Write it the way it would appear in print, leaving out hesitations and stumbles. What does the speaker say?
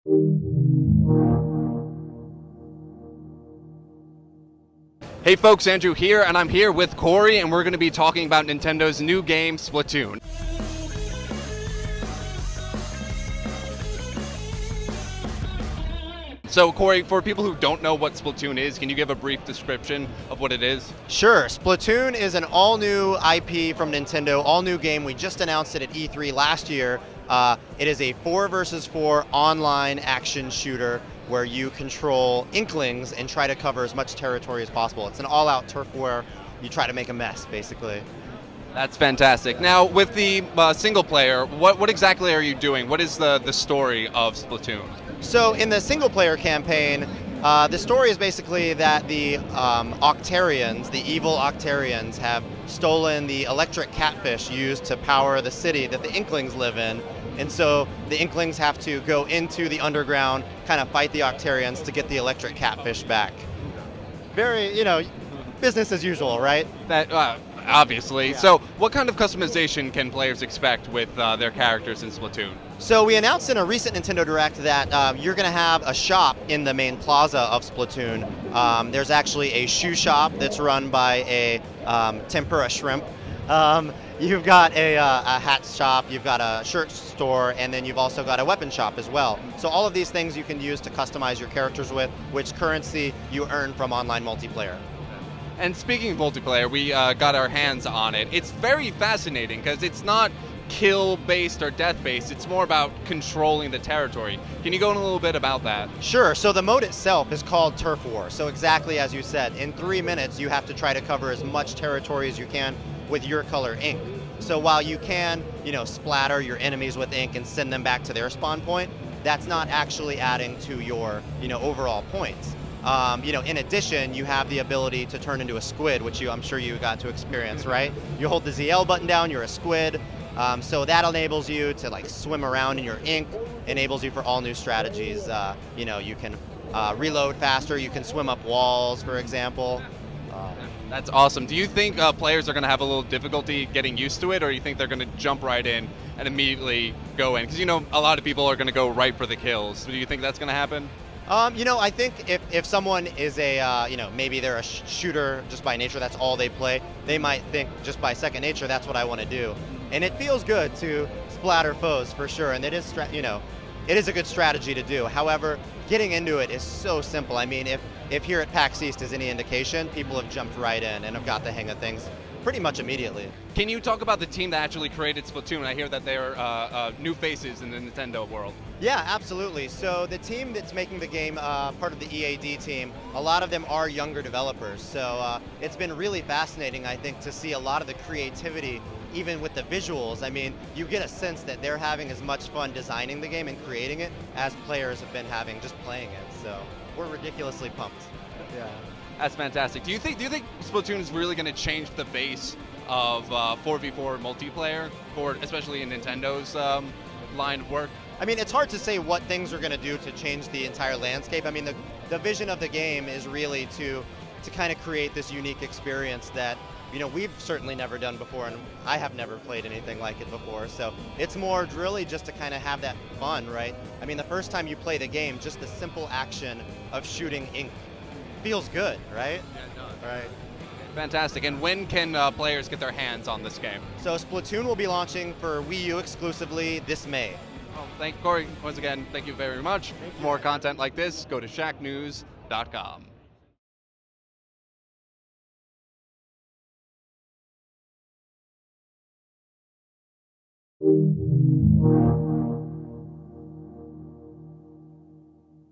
Hey folks, Andrew here, and I'm here with Corey, and we're going to be talking about Nintendo's new game, Splatoon. So Corey, for people who don't know what Splatoon is, can you give a brief description of what it is? Sure. Splatoon is an all-new IP from Nintendo, all-new game. We just announced it at E3 last year. It is a 4 versus 4 online action shooter where you control Inklings and try to cover as much territory as possible. It's an all-out turf war. You try to make a mess, basically. That's fantastic. Now, with the single player, what exactly are you doing? What is the story of Splatoon? So in the single-player campaign, the story is basically that the Octarians, the evil Octarians, have stolen the electric catfish used to power the city that the Inklings live in. And so the Inklings have to go into the underground, kind of fight the Octarians to get the electric catfish back. Very, business as usual, right? That obviously. Yeah. So, what kind of customization can players expect with their characters in Splatoon? So we announced in a recent Nintendo Direct that you're going to have a shop in the main plaza of Splatoon. There's actually a shoe shop that's run by a tempura shrimp. You've got a hat shop, you've got a shirt store, and then you've also got a weapon shop as well. So all of these things you can use to customize your characters with, which currency you earn from online multiplayer. And speaking of multiplayer, we got our hands on it. It's very fascinating because it's not kill-based or death-based. It's more about controlling the territory. Can you go in a little bit about that? Sure. So the mode itself is called Turf War. So exactly as you said, in 3 minutes you have to try to cover as much territory as you can with your color ink. So while you can, splatter your enemies with ink and send them back to their spawn point, that's not actually adding to your, overall points. In addition, you have the ability to turn into a squid, which I'm sure you got to experience, right? You hold the ZL button down, you're a squid. So that enables you to swim around in your ink, enables you for all new strategies. You can reload faster, you can swim up walls, for example. That's awesome. Do you think players are going to have a little difficulty getting used to it, or do you think they're going to jump right in and immediately go in? Because, a lot of people are going to go right for the kills. Do you think that's going to happen? I think if someone is maybe they're a shooter just by nature, that's all they play, they might think just by second nature, that's what I want to do. And it feels good to splatter foes for sure, and it is, it is a good strategy to do. However, getting into it is so simple. I mean, if here at PAX East is any indication, people have jumped right in and have got the hang of things pretty much immediately. Can you talk about the team that actually created Splatoon? I hear that they're new faces in the Nintendo world. Yeah, absolutely. So the team that's making the game, part of the EAD team, a lot of them are younger developers. So it's been really fascinating, I think, to see a lot of the creativity, even with the visuals. I mean, you get a sense that they're having as much fun designing the game and creating it as players have been having just playing it. So we're ridiculously pumped. Yeah. That's fantastic. Do you think Splatoon is really going to change the base of 4v4 multiplayer, especially in Nintendo's line of work? I mean, it's hard to say what things are going to do to change the entire landscape. I mean, the vision of the game is really to kind of create this unique experience that, we've certainly never done before, and I have never played anything like it before. So it's more really just to kind of have that fun, right? I mean, the first time you play the game, just the simple action of shooting ink feels good, right? Yeah, it does. Right. Fantastic. And when can players get their hands on this game? So Splatoon will be launching for Wii U exclusively this May. Well, thank you, Corey. Once again, thank you very much. For more content like this, go to Shacknews.com.